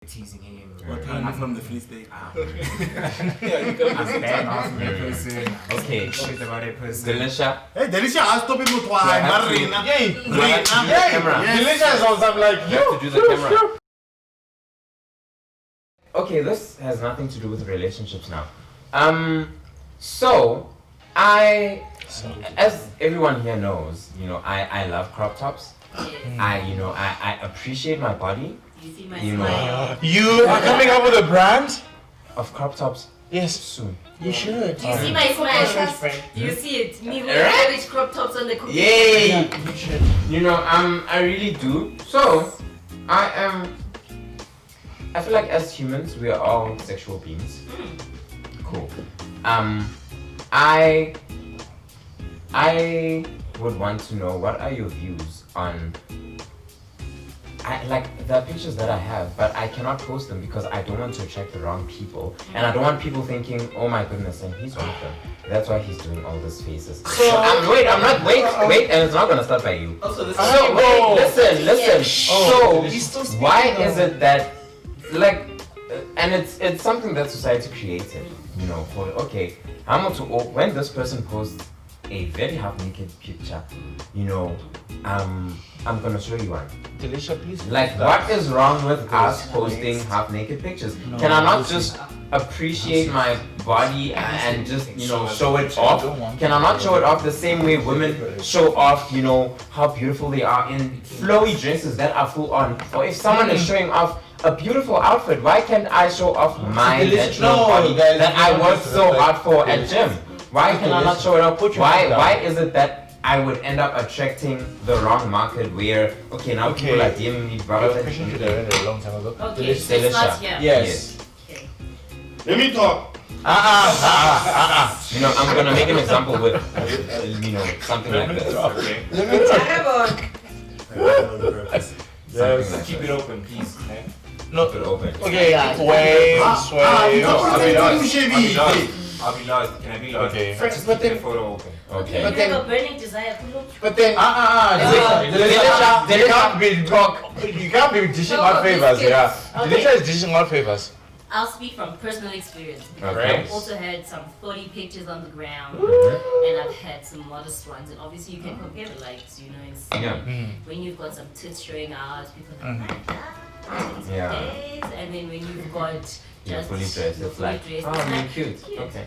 teasing him. I'm from the Free State. I'm bad off that person. Okay. Shit about that person. Delisha. Hey, Delisha, I'll stop him with why. Marina. Delisha is also like, you have to do the camera. Okay, this has nothing to do with relationships now. So as everyone here knows, I love crop tops. I appreciate my body. You see my smile. You are coming up with a brand of crop tops. Yes, soon. You should. Do you see my smile? Do you see it? Me wearing cabbage crop tops on the cookie. Yay! You should. I really do. So, I feel like as humans, we are all sexual beings. Cool. I would want to know, what are your views on the pictures that I have, but I cannot post them because I don't want to attract the wrong people, and I don't want people thinking, oh my goodness, and he's one of them. That's why he's doing all these faces. So wait, and it's not gonna start by you. Also, this listen. So why is it that, and it's something that society created, when this person posts a very half naked picture, I'm gonna show you one. Delisha, please. What is wrong with us posting half naked pictures? Can I not just appreciate my body and just show it off? Can I not show it off the same way women show off how beautiful they are in flowy dresses that are full on? Or if someone is showing off a beautiful outfit, why can't I show off my natural body that I worked so hard for at gym? Why can I not show it off? Why is it that I would end up attracting the wrong market where, people are DMing me, blah, blah, blah. A long time ago. Okay, so it's not here. Yes. Okay. Let me talk. I'm gonna make an example with, something like this. Okay. Let me talk. Yes. Keep it open, please. Okay? No, keep it open. Okay, wave. I'll be lost. Can I be lost? Okay. Just keep the photo open. Okay. But then, you have a burning desire to look. But then, you can't be dishing out favors, yeah. Delisha is dishing out favors. I'll speak from personal experience. Okay. I've also had some 40 pictures on the ground, and I've had some modest ones. And obviously, you can compare the likes. It's when you've got some tits showing out, people are like, oh my god, and then when you've got just fully dressed, it's like, oh, cute. Okay.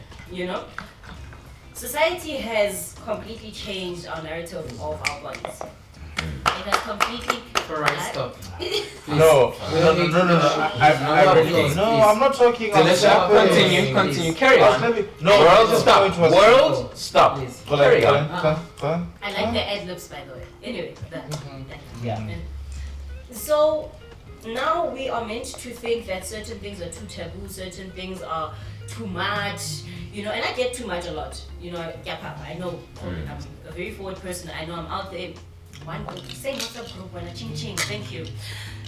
Society has completely changed our narrative of our bodies. It has completely. Stop. No. I'm not talking Delisha, continue, carry on. No, World, stop. Carry on. I like the ad-libs, by the way. Anyway, So, now we are meant to think that certain things are too taboo, certain things are too much, and I get too much a lot. I know I'm a very forward person. I know I'm out there. Saying what's up, group, when ching ching, thank you.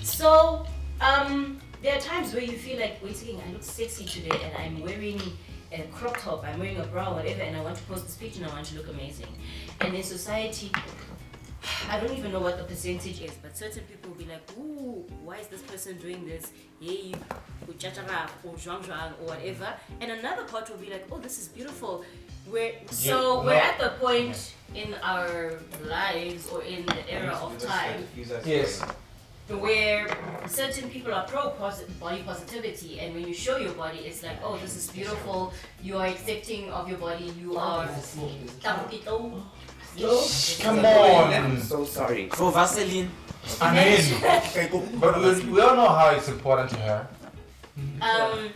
So, there are times where you feel like, wait a second, I look sexy today and I'm wearing a crop top, I'm wearing a bra, whatever, and I want to post this picture and I want to look amazing. And in society, I don't even know what the percentage is, but certain people will be like, ooh, why is this person doing this? Yay, or whatever. And another part will be like, oh, this is beautiful. We're at the point in our lives or in the era of time where certain people are pro body positivity, and when you show your body, it's like, oh, this is beautiful, you are accepting of your body, you are come on. I'm so sorry. For Vaseline. I mean, but we all know how it's important to her. I'm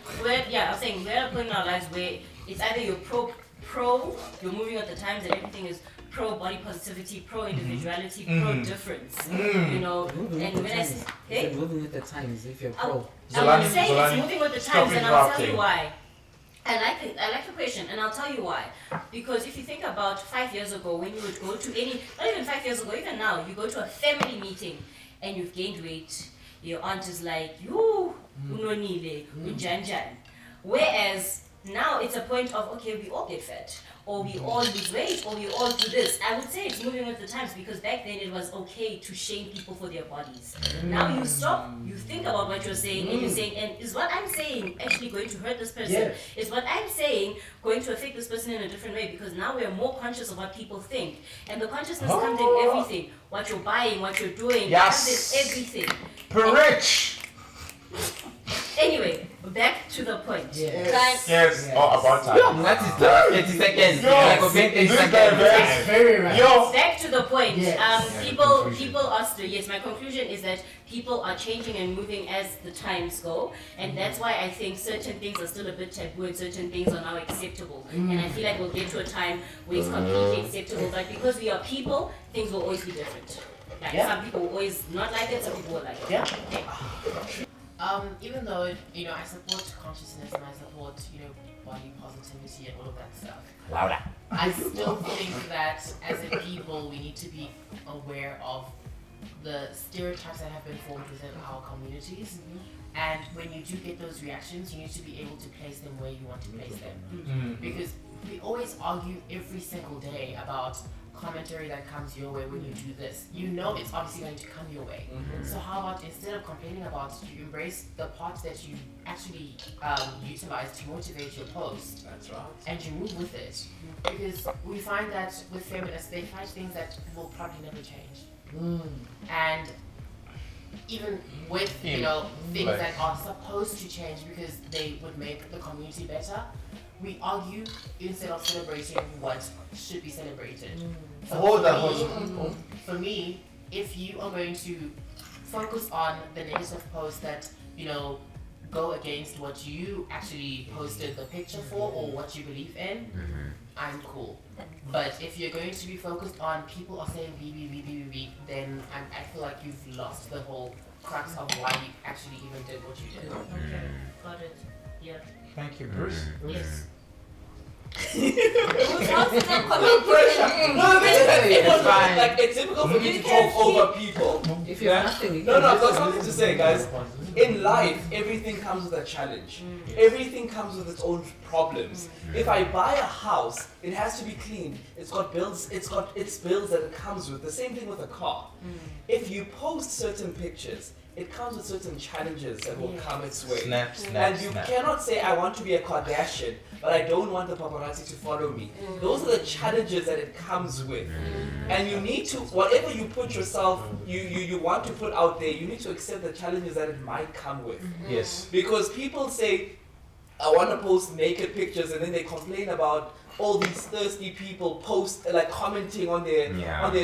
saying we're at a point in our lives where it's either you're pro, you're moving with the times and everything is pro body positivity, pro individuality, pro difference. And when I say, moving with the times, if you're pro. I'm saying it's moving with the times, and I'll tell you why. I like the question, and I'll tell you why. Because if you think about 5 years ago, when you would go to not even 5 years ago, even now, you go to a family meeting and you've gained weight, your aunt is like, you, unonile, unjanjan. Whereas now it's a point of, okay, we all get fat, or we all lose weight, or we all do this. I would say it's moving with the times, because back then it was okay to shame people for their bodies. Now you stop, you think about what you're saying, and you're saying, and is what I'm saying actually going to hurt this person? Yes. Is what I'm saying going to affect this person in a different way? Because now we're more conscious of what people think. And the consciousness comes in everything. What you're buying, what you're doing, Yes. comes in everything. Rich. Anyway, back to the point. Yes. Guys, Yes. Oh, about time. That is the 30 seconds. Yo, Like, okay, 30 this guy seconds. very- Very right. Yo. back to the point. Yes. People are still, yes, my conclusion is that people are changing and moving as the times go, and that's why I think certain things are still a bit taboo and certain things are now acceptable. And I feel like we'll get to a time where it's completely acceptable, but because we are people, things will always be different. Like some people will always not like it, some people will like it. Yeah. Okay. Even though, I support consciousness and I support, body positivity and all of that stuff, Louder. I still think that as a people, we need to be aware of the stereotypes that have been formed within our communities. And when you do get those reactions, you need to be able to place them where you want to place them. Because we always argue every single day about commentary that comes your way when you do this. You know it's obviously going to come your way. So how about instead of complaining about it, you embrace the parts that you actually utilize to motivate your post. That's right. And you move with it. Because we find that with feminists, they fight things that will probably never change. And even with, things that are supposed to change because they would make the community better, we argue instead of celebrating what should be celebrated. So for me, if you are going to focus on the negative posts that, go against what you actually posted the picture for or what you believe in, I'm cool. But if you're going to be focused on people are saying B, then I feel like you've lost the whole crux of why you actually even did what you did. Okay, got it. Yeah. Thank you, Bruce. Yes. Like it's difficult for me to talk over people. If you have nothing, you No, can I've got just- something to say, guys. In life, everything comes with a challenge. Everything comes with its own problems. If I buy a house, it has to be cleaned. It's got bills. It's got its bills that it comes with. The same thing with a car. If you post certain pictures, it comes with certain challenges that will come its way. Snap, snap, And you snap. cannot say, I want to be a Kardashian, but I don't want the paparazzi to follow me. Those are the challenges that it comes with. And you need to, whatever you put yourself, you want to put out there, you need to accept the challenges that it might come with. Yes. Because people say, I want to post naked pictures, and then they complain about all these thirsty people commenting on their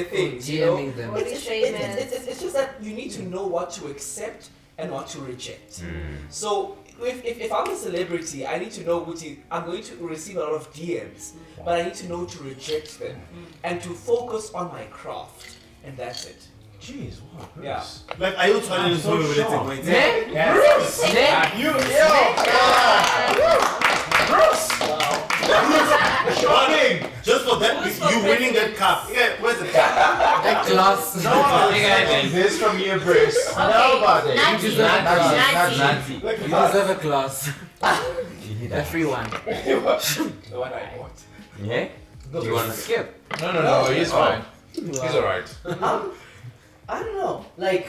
things. You know? DMing them. It's just that you need to know what to accept and what to reject. So if I'm a celebrity, I need to know I'm going to receive a lot of DMs, but I need to know to reject them and to focus on my craft, and that's it. Jeez, what? Bruce? Yeah. Like, are you trying to so do with shocked. it? Bruce! Running! Just for that, you winning that cup. Yeah, where's the cup? That glass. No one this from you, Bruce. Okay, Nobody. Nancy, You deserve a glass. Nancy. Nancy. You deserve a glass. A free one. The one I bought. Yeah? Do you want to skip? No, he's fine. He's alright. I don't know. Like,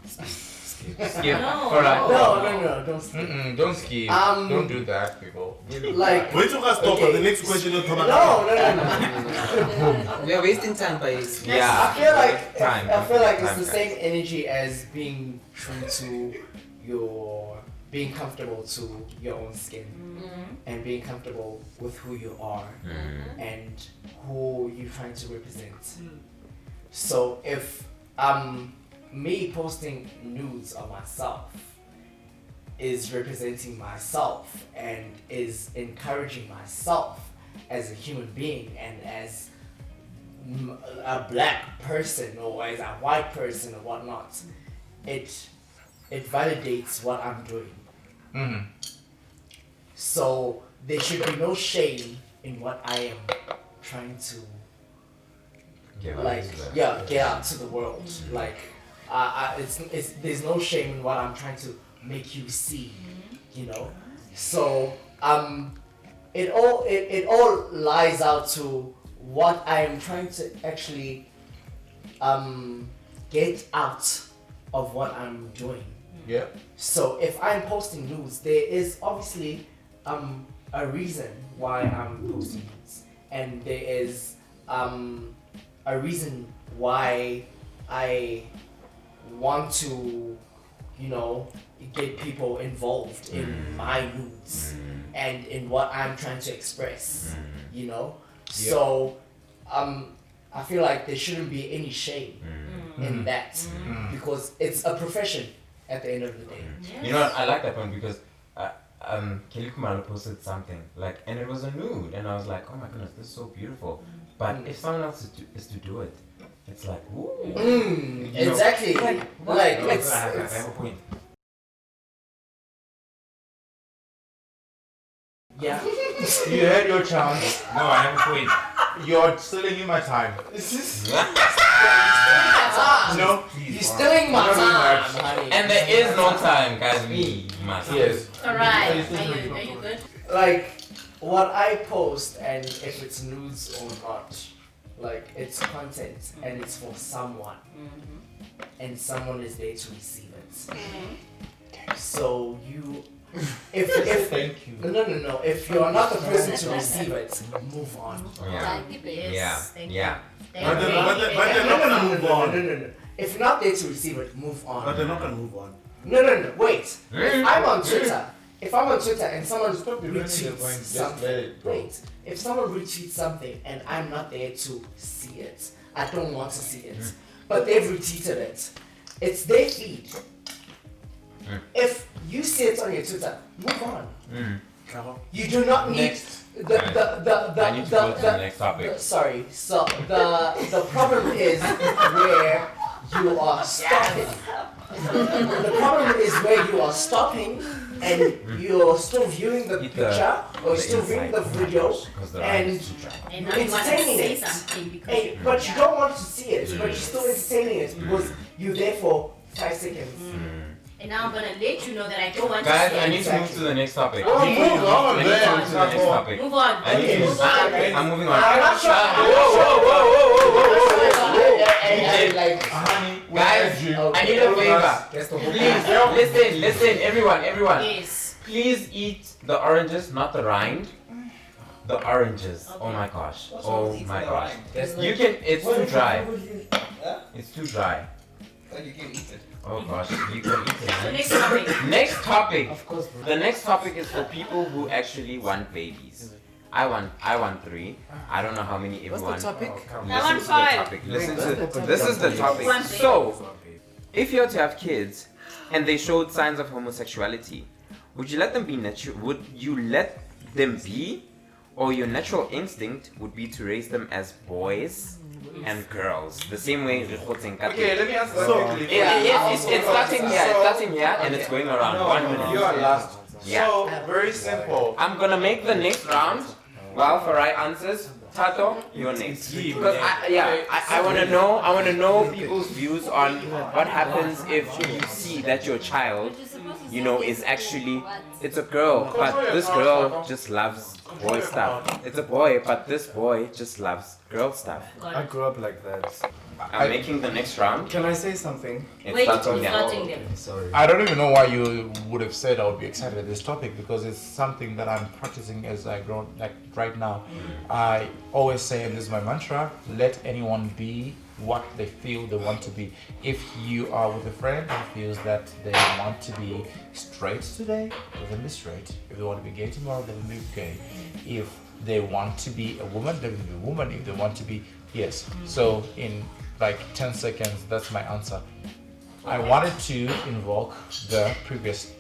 Skip. No. Alright. no, don't skip. Don't skip. Um, don't do that, people. Like, Wait till I stop. Okay. The next question is Thomas. no. We are wasting time by Yeah. I feel like Time. I feel like it's Time, the guys. same energy as being true to being comfortable to your own skin and being comfortable with who you are and who you're trying to represent. So if me posting nudes of myself is representing myself and is encouraging myself as a human being and as a black person or as a white person or whatnot, it validates what I'm doing. So there should be no shame in what I am trying to get out to the world. Like it's there's no shame in what I'm trying to make you see, you know. So it all lies out to what I am trying to actually get out of what I'm doing. Yeah. So if I'm posting nudes, there is obviously a reason why I'm posting nudes, and there is a reason why I want to, you know, get people involved in my nudes and in what I'm trying to express, you know. So I feel like there shouldn't be any shame in that because it's a profession at the end of the day. You know what? I like that one because Kelly Kumalo posted something like, and it was a nude, and I was like, oh my goodness, this is so beautiful. But if someone else is to do it, it's like, ooh. Exactly. Like it's I have a point. yeah. You had your chance. No, I have a point. You're stealing me my time. No, you're stealing my time, honey. And there is no time, guys. Me, myself. Yes. Alright, are you good? Like what I post, and if it's nudes or not, like it's content and it's for someone, and someone is there to receive it. So you, if Thank you. no, if you're not the person to receive it, move on. Yeah. Yeah. But they're not gonna move on. No. If you're not there to receive it, move on. But they're not gonna move on. No. Wait. If I'm on Twitter and someone retweets Just something, let it go. wait. If someone retweets something and I'm not there to see it, I don't want to see it. But they've retweeted it. It's their feed. If you see it on your Twitter, move on. You do not need Next. the I need to go to the next topic. sorry. So the problem is where you are stopping. The problem is where you are stopping and you're still viewing the picture or still viewing the video and And now you want to entertaining say it. something because And, but you don't want to see it, but you're still entertaining it because you're there for 5 seconds. and now I'm gonna let you know that I don't want Guys, to see I it. need to move to the next topic. Oh, move on, I need to man. move to the next topic. Move on. I need to Move on. I'm moving on. I'm not sure. And like, Honey, Guys, I need a favor. that's the whole Please, listen, everyone. Yes. Please eat the oranges, not the rind. The oranges. Oh my gosh. Oh my gosh. You can. It's too dry. It's too dry. You can eat it. Oh gosh, you can eat So it. next topic. Next topic. Of course. The next topic is for people who actually want babies. I want 3. I don't know how many everyone. What's the topic? Listen to the topic. Listen to this is the topic. One thing. So, if you're to have kids and they showed signs of homosexuality, would you let them be natural? Would you let them be, or your natural instinct would be to raise them as boys and girls, the same way Okay, let me answer that quickly. It's starting here, and it's going around. 1 minute. You are last. Yeah. So, very simple. I'm gonna make the next round while Farai answers. Tato, you're next. Because I wanna know people's views on what happens if you see that your child, you know, is actually, it's a girl, but this girl just loves boy stuff. It's a boy, but this boy just loves girl stuff. I grew up like that. I'm making the next round. Can I say something? It's Wait, starting now. starting them. Sorry. I don't even know why you would have said I would be excited at this topic because it's something that I'm practicing as I grow, like right now. I always say, and this is my mantra, let anyone be what they feel they want to be. If you are with a friend who feels that they want to be straight today, let them be straight. If they want to be gay tomorrow, let them be gay. If they want to be a woman, let them be a woman. If they want to be, yes. So in like 10 seconds, that's my answer. I wanted to invoke the previous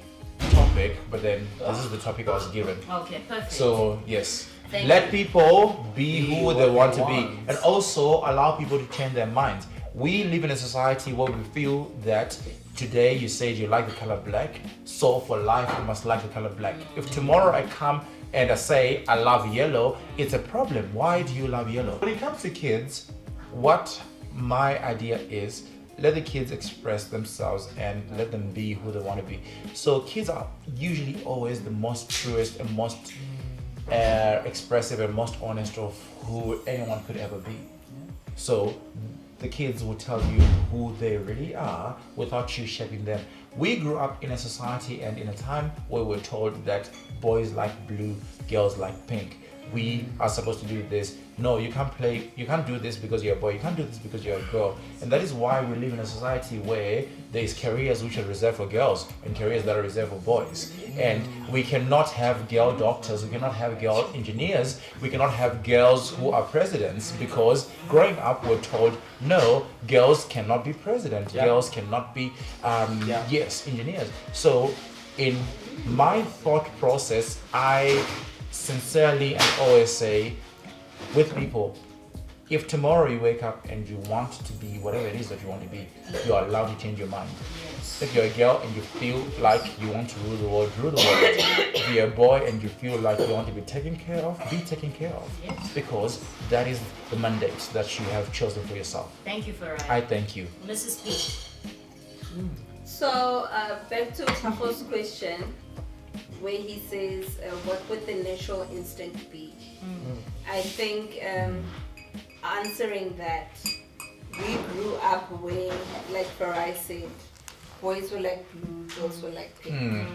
topic, but then this is the topic I was given. Okay, perfect. So yes, Thank let you. people be who they want to be, and also allow people to change their minds. We live in a society where we feel that today you said you like the color black, so for life you must like the color black. If tomorrow I come and I say I love yellow, it's a problem. Why do you love yellow? When it comes to kids, what my idea is, let the kids express themselves and let them be who they want to be. So kids are usually always the most truest and most expressive and most honest of who anyone could ever be. So the kids will tell you who they really are without you shaping them. We grew up in a society and in a time where we're told that boys like blue, girls like pink. We are supposed to do this. No, you can't do this because you're a boy, you can't do this because you're a girl. And that is why we live in a society where there's careers which are reserved for girls and careers that are reserved for boys. And we cannot have girl doctors, we cannot have girl engineers, we cannot have girls who are presidents, because growing up we're told, no, girls cannot be president, girls cannot be, engineers. So in my thought process, I sincerely and always say with people, if tomorrow you wake up and you want to be whatever it is that you want to be, you are allowed to change your mind. If you're a girl and you feel like you want to rule the world, rule the world. If you're a boy and you feel like you want to be taken care of, be taken care of. Because that is the mandate that you have chosen for yourself. Thank you for I thank you. Mrs. P. So back to Tafo's question, where he says, what would the natural instinct be? I think answering that, we grew up where, like Farai said, boys were like blue, girls were like pink.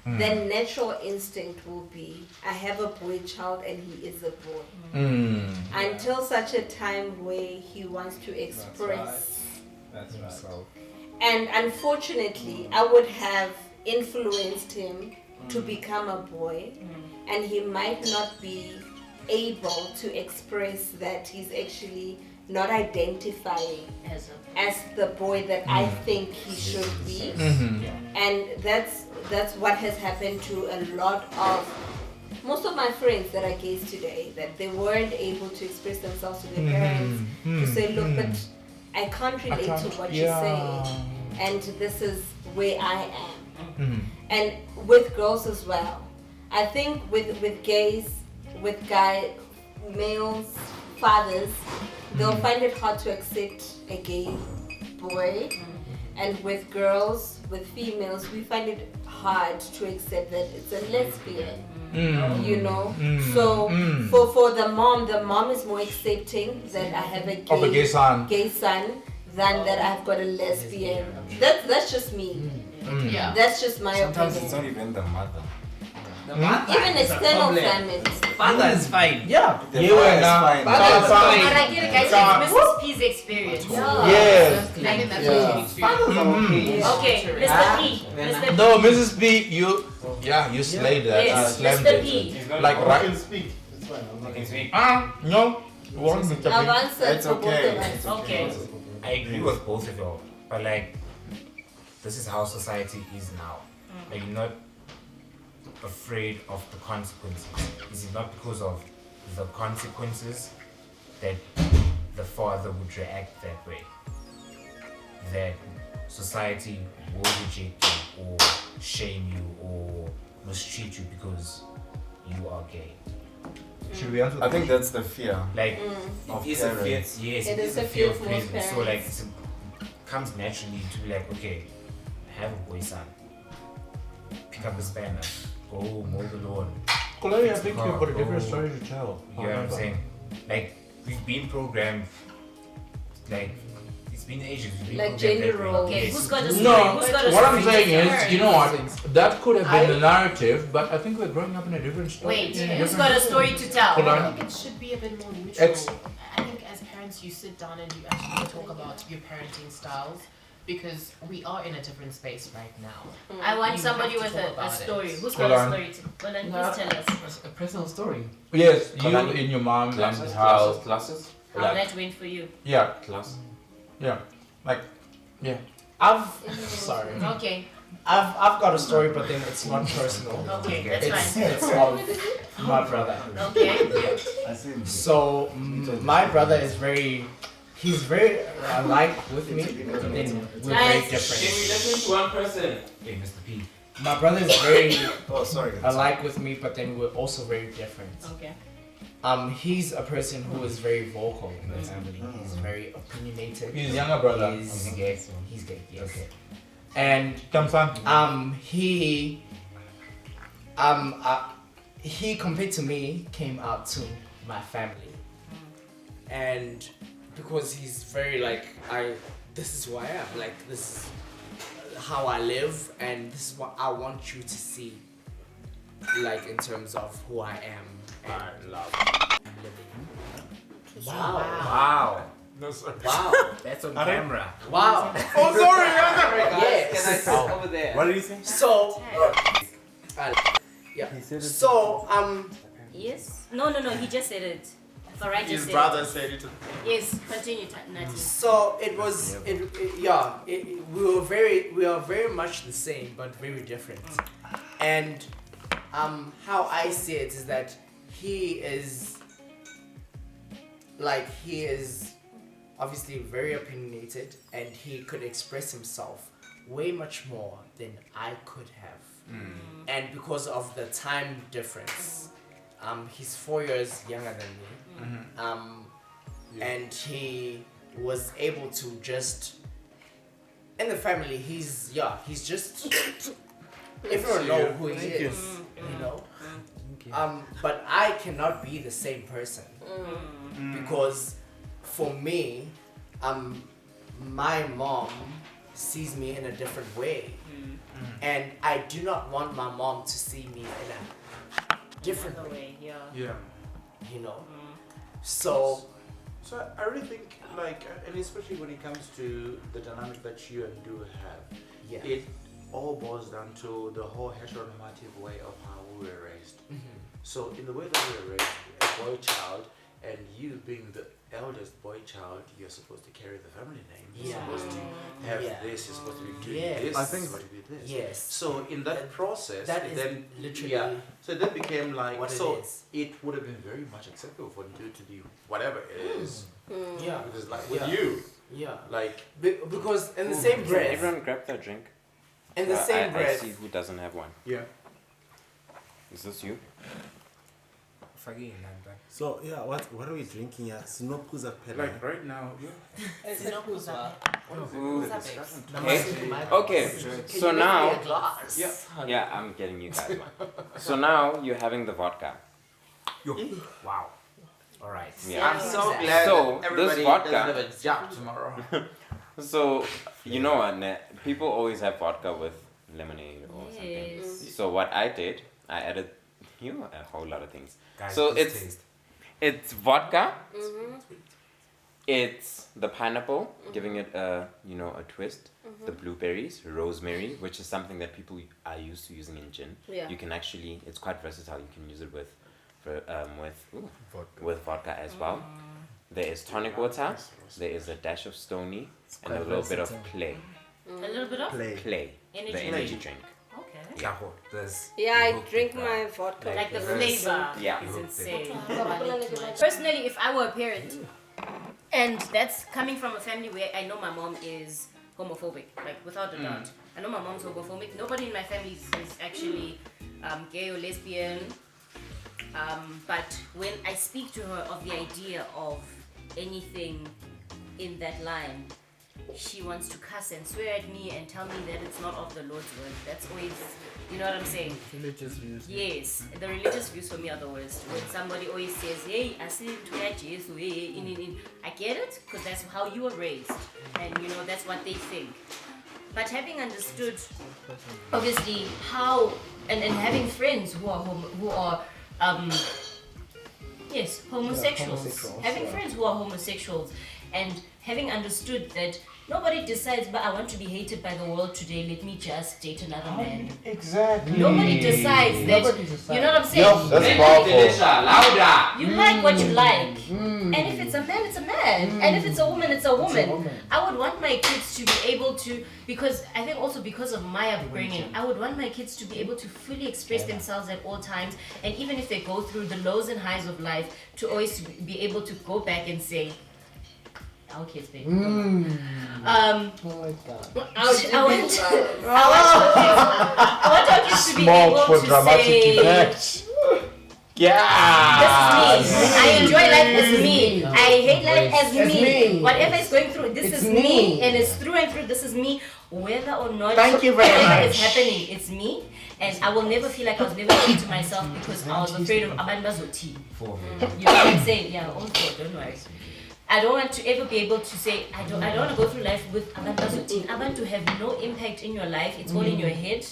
The natural instinct will be, I have a boy child and he is a boy. Until such a time where he wants to express. That's himself. And unfortunately, I would have influenced him to become a boy, and he might not be able to express that he's actually not identifying as the boy that I think he should be. And that's what has happened to a lot of most of my friends that are gays today, that they weren't able to express themselves to their parents to say, look, but I can't relate to what you say, and this is where I am. And with girls as well. I think with gays, with males, fathers, they'll find it hard to accept a gay boy. And with girls, with females, we find it hard to accept that it's a lesbian. You know? So for the mom is more accepting that I have a gay son than that I've got a lesbian. That's just me. That's just my Sometimes opinion. it's not even the mother. The mother Even is the external problem. families. Father is fine. Yeah. The father is fine. Father is fine. But I get it, guys. It's Mrs. P's experience. Yes. I think that's Yeah. what you Okay, Mr. P. Mr. P. No, Mrs. B, you slayed that. Yes, You slammed Mr. it. P. Like I right. can speak. It's fine. I'm not Speak. No. One Mr. I've B. answered It's for both okay. of us. It's Okay. I agree with both of y'all, but like, this is how society is now. Like, you're not afraid of the consequences. Is it not because of the consequences that the father would react that way? That society will reject you or shame you or mistreat you because you are gay. Should we answer I think that's the fear. Like, Of it is a fear. parents. Yes, It it is is a a fear of fear for most raising. So like, parents. it comes naturally to be like, okay, have a boy son, pick up a spanner, go mow the lawn. Chloe, I think you've got a different story to tell. You know what I'm saying? Like, we've been programmed, like, it's been ages. We've been Like programmed gender that way. roles. Okay, Yes. who's got a story? No, Who's got a what I'm story? saying is, you know what? That could have been the narrative, but I think we're growing up in a different story. Wait, who's got a story to tell? Hold I on. think it should be a bit more neutral. Ex- I think as parents, you sit down and you actually talk about your parenting styles, because we are in a different space right now. I want You somebody have to with talk a about story. it. Who's Hold got a on. story to? Well, then please tell us A personal story. Yes, you Kalani. in your mom and Classes, how. classes, how that went for you. Yeah, class. yeah. Like, yeah. Sorry. Okay, I've got a story, but then it's not personal. okay, that's It's fine. of my brother. Okay. I see. So my brother is he's very alike with me, but then we're very Nice. different. listen to one person? Hey, Mr. P. My brother is very Oh, sorry. alike with me, but then we're also very different. Okay. he's a person who is very vocal in the family. He's very opinionated. His younger brother. He's gay. He's gay. Yes. Okay. And he compared to me came out to my family, and because he's very like this is who I am, like this is how I live, and this is what I want you to see, like in terms of who I am and love and living. Wow. No, sorry. Wow. That's on camera. Wow. Oh, sorry. Yes. Can I sit over there? What did you say? So, yeah. So, Yes. No. He just said it. Farai just His said brother it. said it. Yes. Continue, Nati. so it was. We are very much the same, but very different. And how I see it is that he is obviously very opinionated, and he could express himself way much more than I could have. And because of the time difference, he's 4 years younger than me, and he was able to just in the family. He's just everyone know who he is, you know. But I cannot be the same person because for me, my mom sees me in a different way, and I do not want my mom to see me in a different way. Yeah. You know. So I really think, like, and especially when it comes to the dynamic that you and do have, yeah. it all boils down to the whole heteronormative way of how we were raised. So in the way that we were raised, a boy child, and you being the eldest boy child, you're supposed to carry the family name. You're supposed to have this. You're supposed to be doing this. I think you're supposed to be this. Yes. So in that process, that is then literally so it then became like what so it is. it would have been very much acceptable for you to be whatever it is. Yeah. Because like with Yeah. you, Yeah. like Because in the same breath, Everyone grab their drink. in the same I breath, see who doesn't have one. yeah. Is this you? So yeah, what are we drinking here? Sinokuza Pele. Like right now, Okay. So now, yeah. I'm getting you guys one. So now you're having the vodka. wow. All right. Yeah. I'm so glad So, that this everybody vodka- doesn't have a job tomorrow. So you know what? People always have vodka with lemonade or something. Yes. So what I did, I added a whole lot of things. Guys, So please it's taste. it's vodka. It's the pineapple, giving it a twist. The blueberries, rosemary, which is something that people are used to using in gin. Yeah. You can actually, it's quite versatile. You can use it with Vodka. with vodka as well. There is tonic water. There is a dash of stony and a quite little bit of versatile. clay. A little bit of Clay. energy. The energy drink. Okay. Yeah, I drink my vodka. Like the flavor Yeah. is insane. Yeah. Personally, if I were a parent, and that's coming from a family where I know my mom is homophobic, like without a doubt. I know my mom's homophobic. Nobody in my family is actually gay or lesbian. But when I speak to her of the idea of anything in that line, she wants to cuss and swear at me and tell me that it's not of the Lord's word. That's always, you know what I'm saying? Religious views. Yes, the religious views for me are the worst. When somebody always says, hey, I see to Jesus, I get it, because that's how you were raised. And, that's what they think. But having understood, obviously, how, and having friends who are homosexuals. Having friends who are homosexuals, and having understood that nobody decides, but I want to be hated by the world today, let me just date another man. Exactly. Nobody decides that. You know what I'm saying? That's powerful. Louder. You like what you like. And if it's a man, it's a man. And if it's a woman, it's a woman. I would want my kids to be able to, because I think also because of my upbringing, I would want my kids to be able to fully express themselves at all times. And even if they go through the lows and highs of life, to always be able to go back and say, our kids, baby. Oh my god. I want our kids to be able to say, This is me. I enjoy life as me. I hate life as me. Whatever is going through, this is me. And it's through and through, this is me. Whether or not Thank you very whatever much. is happening, it's me. And I will never feel like I was never true to myself because I was afraid of Abanbazoti. You know what I'm saying? Yeah, also, don't worry. I don't want to ever be able to say, I don't want to go through life with Abanbazoti. I want to have no impact in your life. It's all in your head.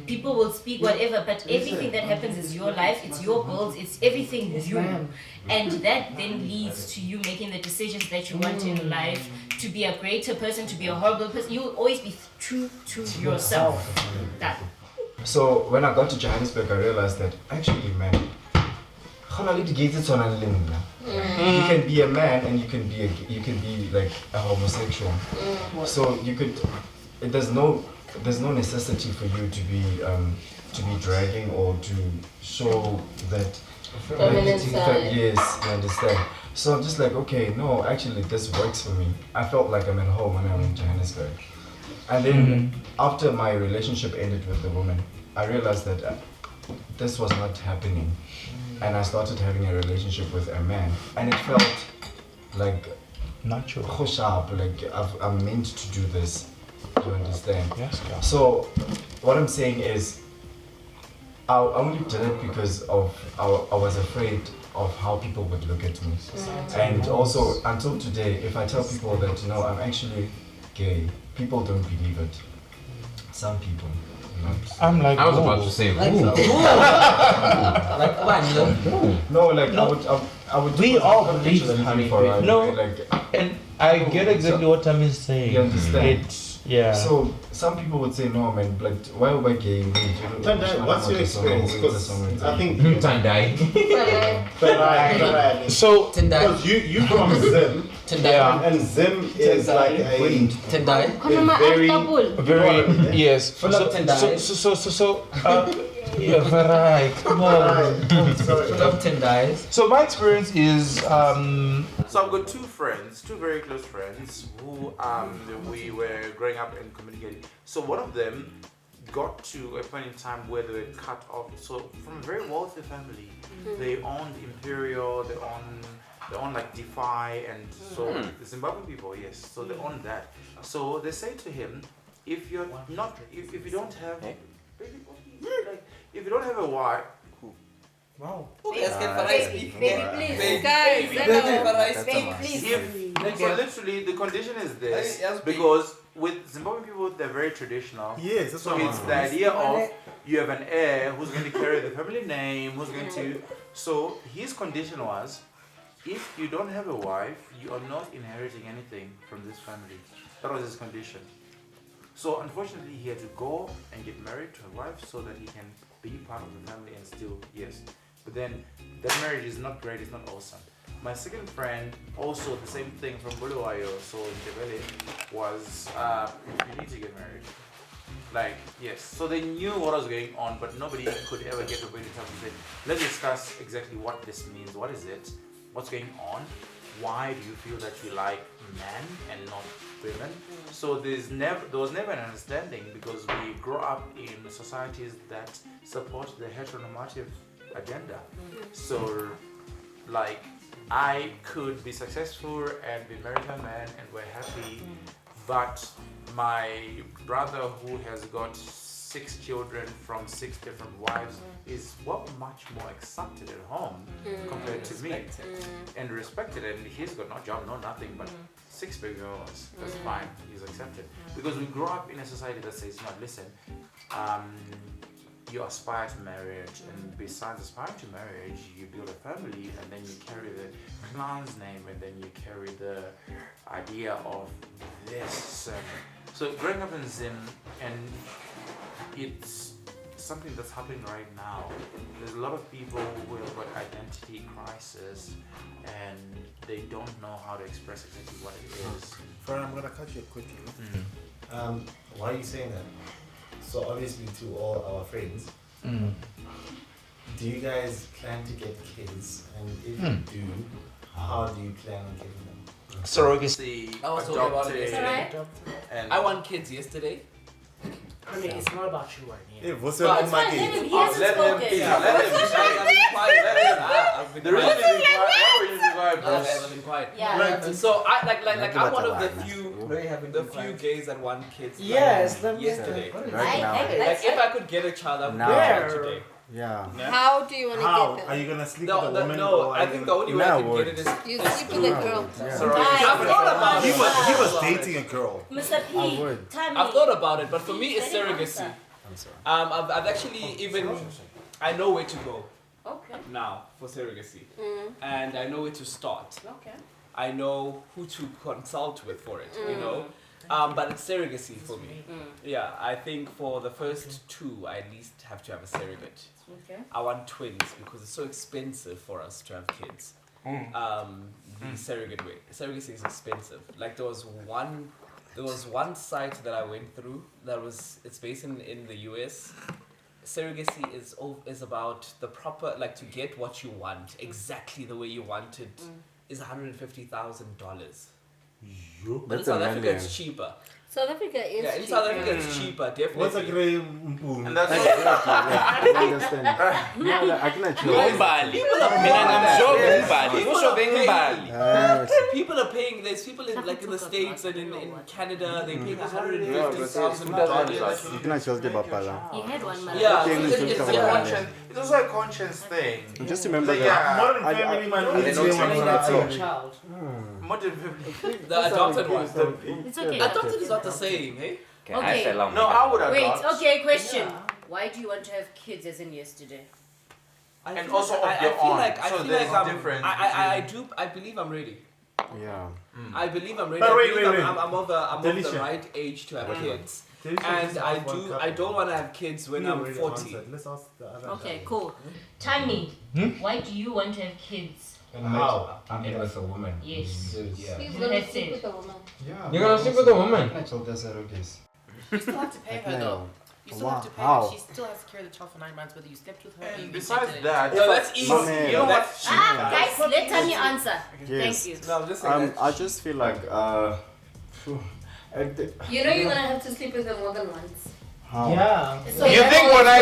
People will speak whatever, but everything that happens is your life. It's your goals. It's everything you. And that then leads to you making the decisions that you want in life, to be a greater person, to be a horrible person. You will always be true to yourself. That. So when I got to Johannesburg, I realized that actually, man, you can be a man and you can be like a homosexual. So you could. There's no necessity for you to be dragging or to show that. Feminine side. Yes, you understand. So I'm just like, okay, no, actually this works for me. I felt like I'm at home when I'm in Johannesburg. And then after my relationship ended with the woman, I realized that this was not happening. And I started having a relationship with a man. And it felt like natural. Like I'm meant to do this. You understand? Yes, girl. So what I'm saying is, I only did it because I was afraid of how people would look at me. And also, until today, if I tell people that, you know, I'm actually gay, people don't believe it. Some people. I'm like, I was about to say, I would. We all believe it, honey. No, like, and I get exactly what I'm saying. You understand? Yeah. So some people would say, no, man, like, why are we gay? Tandai, what's your experience? Because I think Tandai. So because you from Zim, and Zim is like a very yes. So yeah, right. Come on. So my experience is So I've got two very close friends who we were growing up and communicating. So one of them got to a point in time where they were cut off. So from a very wealthy family, they owned Imperial, they own like Defy, and so the Zimbabwean people, yes. So they own that. So they say to him, if you don't have, if you don't have a wife. Wow. Baby, please. Guys, baby, please. So literally, the condition is this, because with Zimbabwean people, they're very traditional. Yes, that's so it's the idea of you have an heir who's going to carry the family name, who's going to. So his condition was, if you don't have a wife, you are not inheriting anything from this family. That was his condition. So unfortunately, he had to go and get married to a wife so that he can be part of the family and still, yes. But then that marriage is not great, it's not awesome. My second friend, also the same thing from Bulawayo, so in Tebele, was you need to get married. Like, yes. So they knew what was going on, but nobody could ever get a way to tell them, say, let's discuss exactly what this means, what is it, what's going on, why do you feel that you like men and not women? So there was never an understanding, because we grow up in societies that support the heteronormative agenda. So like, I could be successful and be married to a man and we're happy, but my brother, who has got 6 children from 6 different wives, is much more accepted at home compared to me, and respected, and he's got no job, no nothing, but 6 baby mamas. That's fine, he's accepted, because we grow up in a society that says, no, listen, you aspire to marriage, and besides aspiring to marriage, you build a family, and then you carry the clan's name, and then you carry the idea of this. So growing up in Zim, and it's something that's happening right now. There's a lot of people who have got identity crisis, and they don't know how to express exactly what it is. Fran, I'm gonna cut you quickly. Why are you saying that? So obviously, to all our friends, do you guys plan to get kids? And if you do, how do you plan on getting them? Surrogacy. I was talking about it yesterday. And I want kids yesterday. Honey, it's not about you right now. Hey, what's But your It's fine, let him, he hasn't Let him spoken. be. Let him. I've been quiet. Let him. I've been The reason quiet. being quiet, why were you being quiet, bro? I've been quiet. Yeah. So I like I'm one of the No, you haven't the been few quiet. gays that want kids. Yes, let me yesterday. Right now. Like if I could get a child, I would Now. get a child today. Yeah. How do you want to How? get Are them? you gonna sleep No, with a woman? no. or I are think you the only way I can get it is. You sleep with a girl. I've thought about He it. was dating a girl. Mr. P, would. time I've thought about it, but for me, it's Let him surrogacy. answer. I'm sorry. I've actually even I know where to go Okay. now for surrogacy, and I know where to start. Okay. I know who to consult with for it. You know. But it's surrogacy for me. Yeah, I think for the first two, I at least have to have a surrogate. Okay. I want twins because it's so expensive for us to have kids. The surrogate way. Surrogacy is expensive. Like there was one site that I went through it's based in the US. Surrogacy is about the proper, like to get what you want exactly the way you want it is $150,000. But in South Africa it's cheaper. South Africa is Yeah, in cheap. South Africa it's cheaper, definitely. What's a grey mpoom? And that's I can understand. Yeah, I can actually. People are paying. People are paying. There's people in like in the States and in Canada. They pay $150,000. You can actually do Bapala. He had one man. Yeah, Okay, it's yeah. a conscience. It's also a conscience thing. Just remember Like, that. Modern family man needs don't women say that's that. it. Child. Modern the adopted one. It's okay. Adopted is not the same, hey? Okay. No, I would Wait, adopt. okay, question. Why do you want to have kids as in yesterday? And also of your own. So there's difference I believe I'm ready. Yeah. I believe I'm ready. But I wait, believe wait, I'm of the Delisha. right age to have kids. Delisha, And just I ask one couple. I don't want to have kids when We I'm already 40. answered. Let's ask the other Okay, couple. cool. Timing. Why do you want to have kids? How? I'm in with a woman. Yes. Yeah. He's gonna sleep with a woman. Yeah. You're gonna sleep with a woman? You still have to pay her No. though. You still have to pay How? her. She still has to carry the child for 9 months, whether you slept with her or you And besides rejected it. that, No, that's easy. My man. you know what? Guys, let Tanya answer. Yes. Thank you. No, I'm just saying that. I just feel like You know you're gonna have to sleep with her more than once. how? Yeah. So You think when I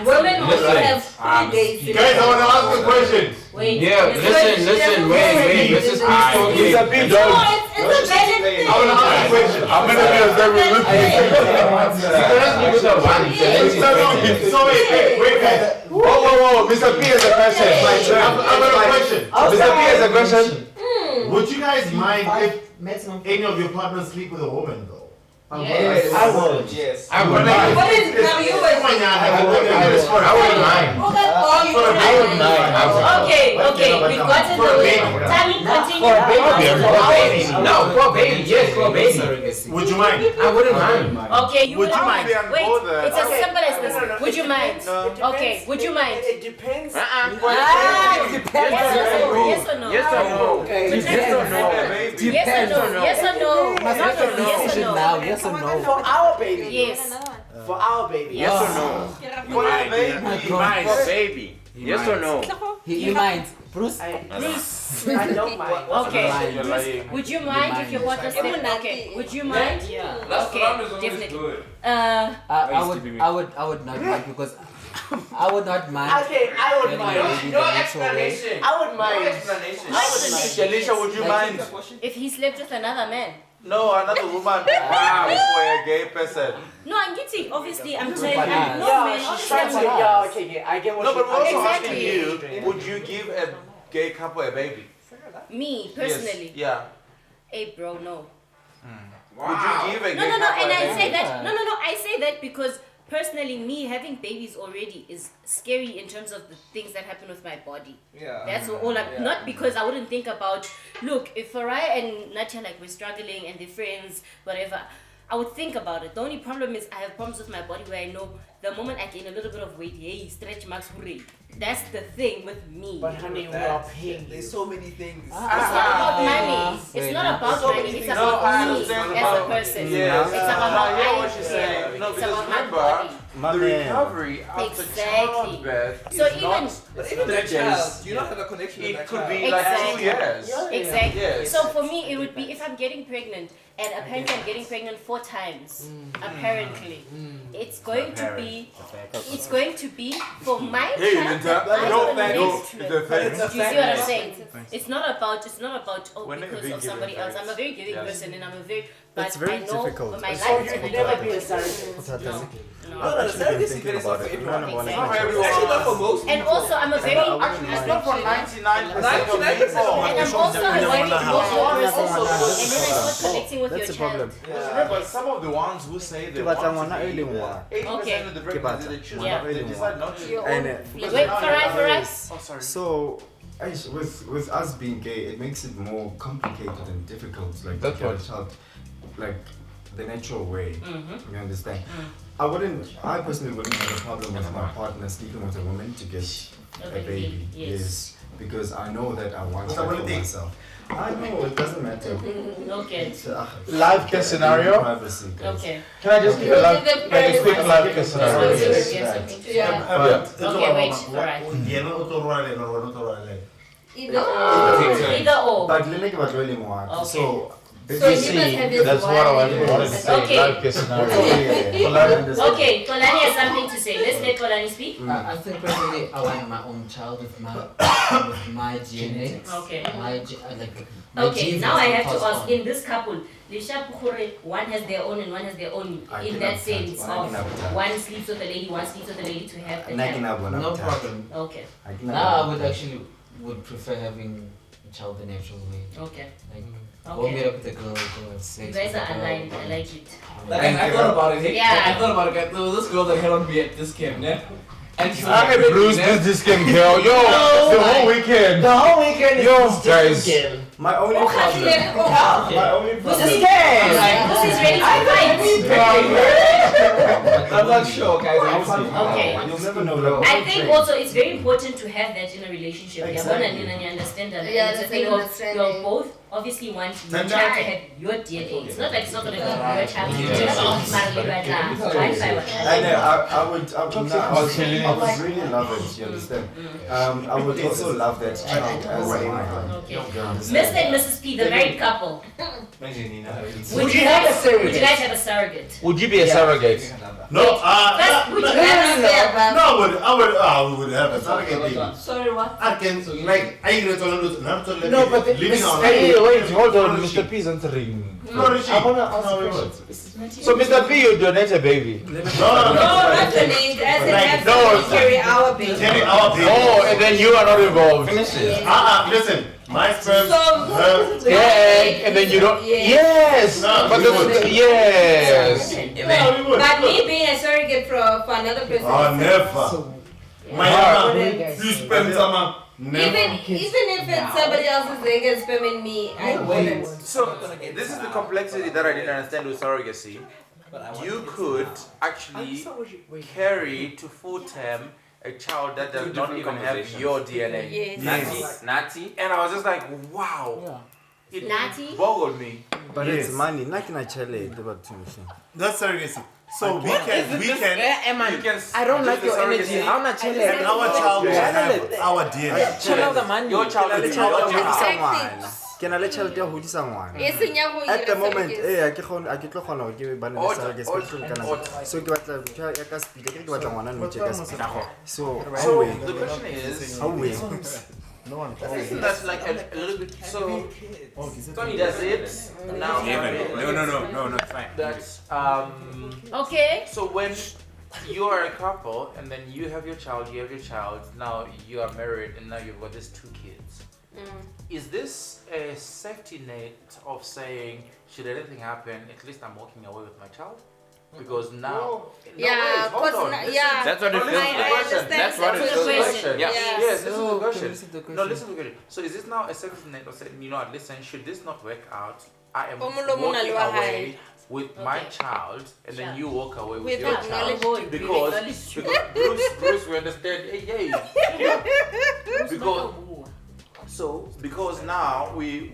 Women also have 3 days. to Guys, I want to ask the question. Wait. Yeah, listen, wait, let's just It's a big No, dog. it's a valid thing. I want to ask the question. I'm going to be a very You can sleep with her once. So wait, guys. Whoa, Mr. P has a question. I've got a question. Mr. P has a question. Would you guys mind if any of your partners sleep with a woman though? Yes. I would. Yes. I would What mind. is it now? You were I wouldn't mind. I wouldn't mind. Okay, we've gotten the way. Tanya, continue. No, for a baby, yes, for a baby. Would you mind? I wouldn't mind. Okay, you Would would you mind. mind? Wait, it's as Okay. simple as this. No. Would you mind? Okay, would you mind? It depends. Ah, yes or no? Yes or no? Yes or no? Yes or no? Yes or no? Yes or no? Yes or no? Now, yes or no? For our baby. Yes. For our baby. Yes or For baby. Yes or no? He minds. Bruce? I don't mind. Okay. Would you mind if your partner slept? Okay. Would you mind? Okay, definitely. I would not mind because I would not mind. Okay, I would getting mind. a baby the natural way. I would mind. Shalisha, would you mind? If he slept with another man. No, another woman. Wow, for a gay person. No, I'm getting. Obviously, I'm Super telling nice. you. No, Yeah, man. she's Obviously, trying to. I'm Yeah, okay, I get what No, but we're also Exactly. asking you, would you give a gay couple a baby? me personally. Yes. Yeah. Hey, bro, no. Would you give a No, gay no, no, couple and a I baby? say that. No, I say that because personally, me having babies already is scary in terms of the things that happen with my body. Yeah. That's all I'm not because I wouldn't think about. Look, if Faraya and Natia like we're struggling and they're friends, whatever, I would think about it. The only problem is I have problems with my body where I know the moment I gain a little bit of weight, hey, stretch marks, hooray. That's the thing with me. But honey, we are paying. There's so many things. It's not about money. It's not about money. It's about me as a person. Yes. It's about I how hear I what she's feel. saying. No, It's because about my remember, body. the recovery after Exactly. childbirth So is even- not But even that 3 child, days. you don't have a connection with It that could child. be like 2 Exactly. years. Exactly. Yes. So for me, it would be if I'm getting pregnant, and apparently I'm getting pregnant 4 times. Apparently, it's going to be. It's going to be for my Hey, child. Linda, that I no, will no, next it's to. a fact. It's a Do you see what I'm fact. saying? It's not about oh We're not because being of somebody given else. I'm a very giving Yes. person and I'm a very It's but very I know difficult. my So life you and I can know never my be a business. surrogate. No. No, the surrogacy thing is not for everyone. Exactly. It's actually not for most people. And also I'm a very Actually, it's not for 99% of 99% people. and I'm also a very emotional person Also- and then I start connecting with That's your the problem. child. Because remember, some of the ones who say they Ke batla want ngwana to e be, leng wa. 80% of the pregnancy they choose, Yeah. they decide not to. Your And, own Because Wait, now Farai. Oh, sorry. So, with us being gay, it makes it more complicated and difficult, like That's to get what- a child, like the natural way. Mm-hmm. You understand? Mm. I personally wouldn't have a problem with my partner sleeping with a woman to get a baby. Yes. Because I know that I want What's that that for one thing? myself. I know it doesn't matter. Okay. It's, Live case scenario. Privacy, guys. Okay. Can I just give a like a quick live case scenario? Yes. Yes. Yeah. Okay, wait. Alright. Yena o tlo rwala lena, wena o tlo rwala lena. Either or. But let me give a really more. Okay. So, So you must have this That's what I wanted to say. Okay. Live case scenario. Okay, Tolani has something to say. Let's let Tolani speak. I think personally, I want my own child with my genetics. Okay. My Okay, genes now I must be have to passed ask on. in this couple, Lisha Pukhure, one has their own and one has their own I in can that have sense that. I can have of that. one sleeps with a lady, one sleeps with a lady to have the And I can child. have one. No problem. Okay, Now I would actually prefer having a child the natural way. okay. Like go Okay. meet up with a girl, go have sex. You guys with a are girl, aligned, I like it. Like, I thought about it. Hey, Yeah. I thought about it. There was this girl that hit on me at this camp, yeah? And she was I like, bruised this game, girl. Yo, the whole weekend. The whole weekend is Yo, just guys. again. My only problem. My only Who's problem. this Who's is ready to fight? I'm not sure, guys. I'm fun. Okay. You'll never know. I think also it's very important to have that in a relationship. Exactly. And you understand that. Yeah, It's a that's thing an of understanding. you're both obviously want your Tender. child to have your DNA. It's not like it's not gonna be your child. It's just married right now. I know. I would really love it. You understand? I would also love that child as mine. Okay. You Mr. understand? and Mrs. P, the married couple. Would you have a Would you surrogate? guys have a surrogate? Would you be a surrogate? No, First, would you have a no, we would have a surrogate baby. Sorry, what? I can, like, I agree to No, but living on. hey, wait, hold on. Mr. P is answering. No, Rishi. I wanna ask No, a we question. So, Mr. P, you donate a baby. No, No, not donate, as in have No. to carry our baby. Carry our baby. Oh, and then you are not involved. Listen, my sperm, So, her, Yeah, and then you don't. Yes, No, but we the, would. yes. no, we would. but me being a surrogate for another person. Oh, never. My Ah. you spend some, never. Even if it's somebody else's egg and sperm in me, I wouldn't. So, this is the complexity that I didn't understand with surrogacy. You could actually carry to full term a child that does not even have your DNA. Yes. Natty. And I was just like, wow. It Natty? boggled me. But Yes. it's money. Like in a chale, about to That's surrogacy. So we Where can, am I? You can I don't like do your the energy. surrogacy. How not chill and our child will have our DNA. Chill out the money. Your child will be your child. Exactly. Ke na le tšhelete ya go godisa ngwana. E senya go At the ira moment, surrogacy. a ke tlo kgona gore ke bane le surrogacy, ke tlo lekana. So ke batla ntho ya ka speed, ke batla ngwana notse ka speed. So, So the question is, how we? isn't that like a little bit so? Does it now? No, fine. That's Okay. So when you are a couple and then you have your child, now you are married and now you've got these 2 kids. Is this a safety net of saying, should anything happen, at least I'm walking away with my child? Because now, no, Yeah, wait, hold cause on. na- Listen. yeah. That's what it No, feels listen to the I question. understand That's what it That's feels the like. question. Yeah. Yeah. Yes, listen to the So, question. listen to the No, question. listen to the question. So is this now a safety net of saying, you know what, listen, should this not work out, I am Omunye lo muna walking lo wa away hae. with my Okay. child, and then you walk away with With your acknowledge- child. Because Bruce, we understand, hey, because now we've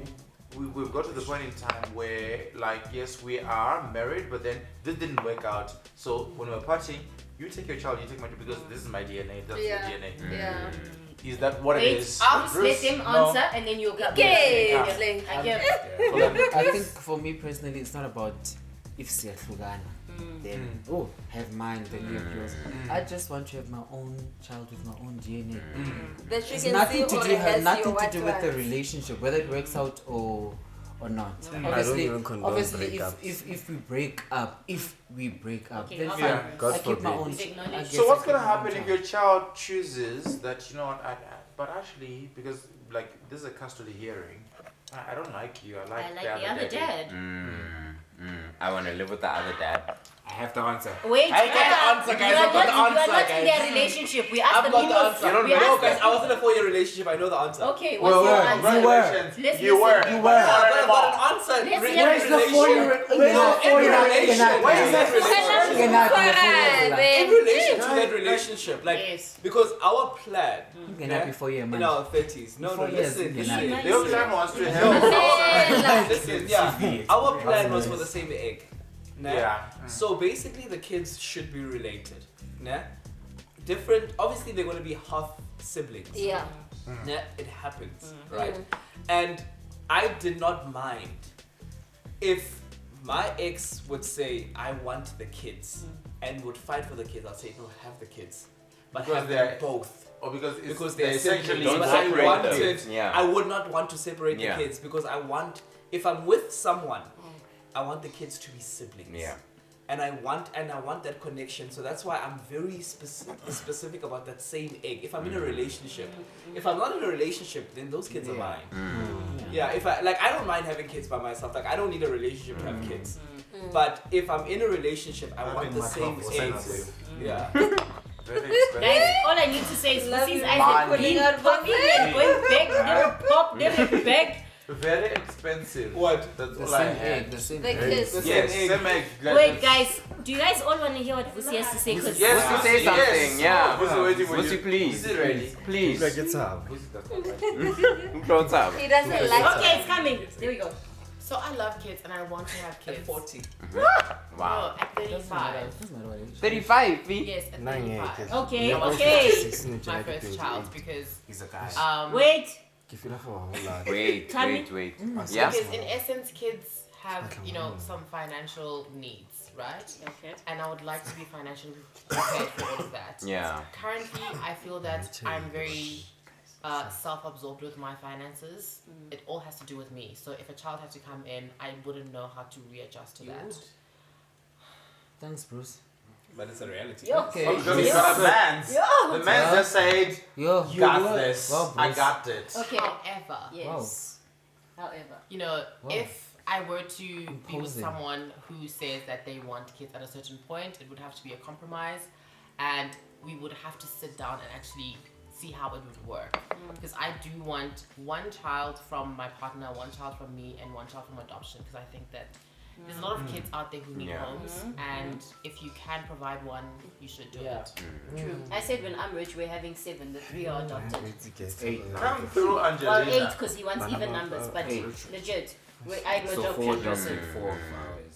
got to the point in time where, like, yes, we are married, but then this didn't work out. So when we're parting, you take your child, you take my child because this is my DNA, that's Yeah. your DNA. Yeah. Is that what Wait, it is? I'll Bruce, let them no. answer and then you'll get Okay. I get I think for me personally, it's not about if siyahlukana, then have mine, then you have yours. I just want to have my own child with my own DNA. That you It's can nothing see to who do, has have nothing your to do with the what. relationship, whether it works out or not. I don't even condone Obviously, breakups. if we break up, Okay, then I'll fine. find God I keep my forbid. own. Acknowledge. I guess So what's I gonna keep my own happen if child. your child chooses that, you know what, but actually, because like this is a custody hearing, I don't like you, I like the other daddy. dad. I want to live with the other dad. I have the answer. Wait, I got the answer, guys. you I've got the are answer, not in guys. their relationship. We asked I've the got people. the answer. You don't we know, No, asked guys, the- I was in a 4-year relationship. I know the answer. Okay, what's your answer? Congratulations. Let's You listen. were. You Yeah, were. but I've got an answer. Let's Written hear in it. relation- in relation to that relationship, like Yes. because our plan You can have before you're in man. our 30s. No, 4 years, listen, you can listen. Your plan was to No, have. listen, yeah. Our plan was for the same egg. Nah? Yeah. So basically, the kids should be related. Nah? Different. Obviously, they're going to be half siblings. Yeah. Nah? It happens, right? And I did not mind if my ex would say, "I want the kids," and would fight for the kids. I'll say, "No, have the kids, but Because have them they're- both." Or because They're essentially siblings. don't But I separate wanted, them. Yeah. I would not want to separate Yeah. the kids because I want, if I'm with someone, I want the kids to be siblings. Yeah. And I want that connection. So that's why I'm very specific about that same egg. If I'm in a relationship, if I'm not in a relationship, then those kids are mine. Yeah. If I don't mind having kids by myself. Like I don't need a relationship to have kids. But if I'm in a relationship, I want the same eggs. Yeah. very expensive. Guys, all I need to say is Love Pussy's you. eyes Man. are being popping and going back, they pop, they back. Very expensive. What? That's The all I same had. egg, the same The egg. kids. The Yes, same egg. same egg. Wait, guys, do you guys all want to hear what Pussy has to say? Because Yes, Pussy, say something, yeah. Pussy waiting for Pussy, you. please. Pussy ready. Please. Like it's up. Pussy does not like. Close up. He doesn't like okay, it's coming. There we go. So I love kids and I want to have At kids. 40. Wow. No, at 35. 35, V. Yes, at Nine 35. years. Okay, I want okay. my first child because He's a guy. Wait, Give it up for a whole lot. Wait, Tommy? wait. Yeah? because in essence kids have, some financial needs, right? okay. And I would like to be financially prepared for all of that. Yeah. Currently, I feel that I'm very self-absorbed with my finances. It all has to do with me. So if a child had to come in, I wouldn't know how to readjust to that. Thanks, Bruce. But it's a reality. Okay. Oh, because you got a man's. The man just said, Yo, you got this. Wow, I Bruce. got it. Okay. However, Yes. However. if I were to be with Imposing. someone who says that they want kids at a certain point, it would have to be a compromise, and we would have to sit down and actually see how it would work. Because I do want one child from my partner, one child from me, and one child from adoption. Because I think that there's a lot of kids out there who need homes, and if you can provide one, you should do it. True. I said when I'm rich, we're having 7. The 3 are adopted. Come through, Well, Angelina. 8 because he wants even numbers, but legit. I'm So adoption 4 person. 4 flowers.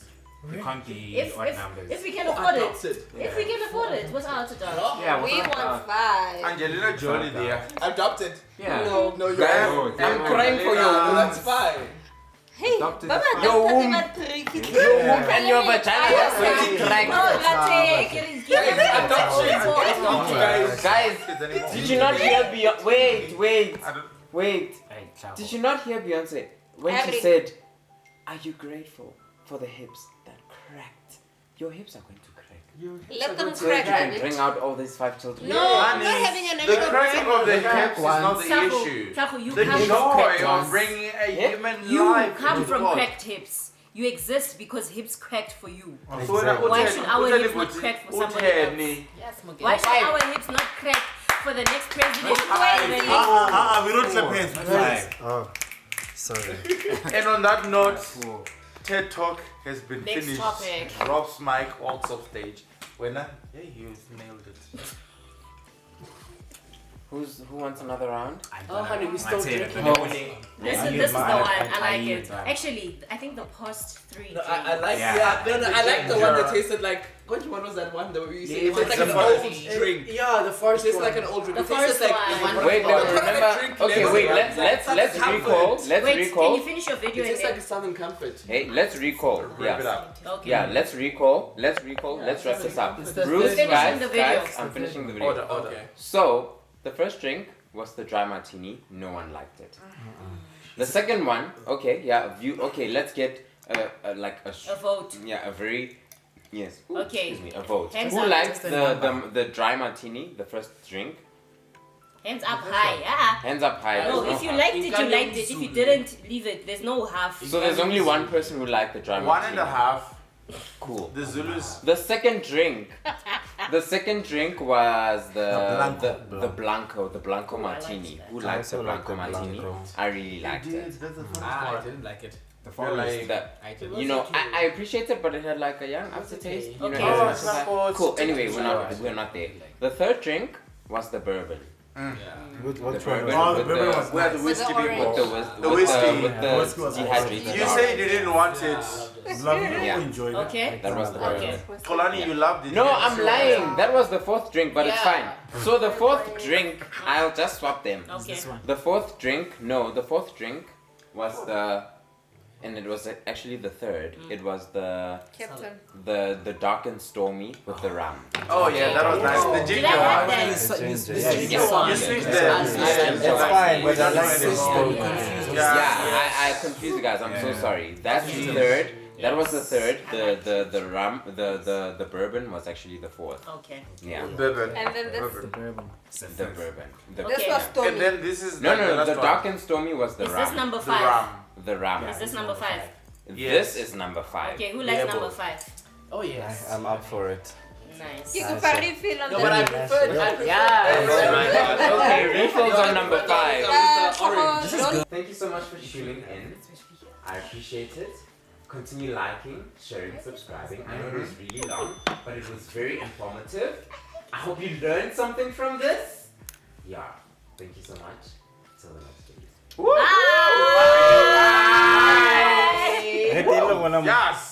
You can't be If odd numbers. we can afford it, Adopted. if we can afford it, what's our dog? Yeah, We want 5. Angelina Jolie there. Adopted. Yeah. No, you're Guys, right. I'm crying for No, your that's fine. Hey, Adopted. Baba, Your womb. don't and your vagina are pretty cracked. Guys, did you not hear Beyonce? Wait. Hey, ciao. Did you not hear Beyonce when she Harry. said, "Are you grateful for the hips that cracked? Your hips are going to crack. Let them So that crack. you can bring out all these 5 children." No, I'm not having a The natural cracking of the hips is not the Taco, issue. Taco, you The come joy from of bringing a human You life come into from God. cracked hips. You exist because hips cracked for you. So when Why should our hips not crack for somebody else? Yes, Mugi. Why should our hips not crack for the next president? We don't clap hands. Oh, sorry. And on that note, TED Talk has been Next finished. topic. Rob's mic walks off stage. When hey, you nailed it. Who wants another round? Oh, honey, we still drinking. This is the one. I like it. Actually, I think the past 3 No, I like I like the one that tasted like which one was that one that we used to it tastes like an old drink. Yeah, the first It tastes like an old drink. The It tastes first like one. Wait, remember? Okay, wait. Let's recall. Let's Wait, can recall. you finish your video? It tastes like a Southern Comfort. Hey, let's recall. Wrap it Yeah. up. Okay. Yeah, let's recall. Let's wrap this up. It's the Bruce, finishing guys, the video. guys, I'm finishing the video. Order. Okay. So, the first drink was the dry martini. No one liked it. The second one, okay, let's get A vote. a very, yes. Okay. Excuse me, a vote. Hands Who up. liked the dry martini, the first drink? Hands up high. Yeah. Hands up high. No, There's if you half. liked it, you liked it. If you didn't, leave it. There's no half. So there's only one person who liked the dry martini. 1.5. Cool. The Zulus. The second drink was the Blanco I martini. liked that. Who likes the also like Blanco the martini? Blanco. I really liked it. That's the first I one. didn't like it. The You're like- I appreciate it, but it had like a young aftertaste. You know, Okay. as Oh, much as I- support. cool. Anyway, we're not there. The third drink was the bourbon. Yeah. Which The one? bourbon Oh, the with bourbon the was Where the nice. whiskey With the people. the whiskey. with The whiskey the was dehydrated. You orange. said you didn't want it. Lovely, Yeah. you enjoyed it. Okay. That was the bourbon. Okay. Kolani, you loved it. No, I'm lying. That was the fourth drink, but it's Yeah. fine. So the fourth drink, I'll just swap them. Okay. The fourth drink was and it was actually the third. It was Captain. the dark and stormy with the rum. Oh yeah, that was nice. The Did ginger I have one. that? You switched Yeah. them. It's fine, but I like this story. Yeah, I confused you guys. I'm so sorry. That's the third. That was the third. The rum, the bourbon was actually the fourth. Okay. Yeah, Bourbon. And then this. The bourbon. the bourbon. The This Okay. was And Tommy. then this is No, like no, last the one. dark and stormy was the Is rum. this number The 5? rum. The rum. Is this number 5? This is number 5. Okay, who likes Yeah, number both. 5? Oh yes. I'm up for it. Nice. You could probably feel on No, the but I preferred. Oh my god. Okay, refills on number 5. This is good. Thank you so much for tuning in. I appreciate it. Continue liking, sharing, subscribing. I know it was really long, but it was very informative. I hope you learned something from this. Yeah. Thank you so much. Till the next video. Bye. Hey, Dilo, when I'm Yes.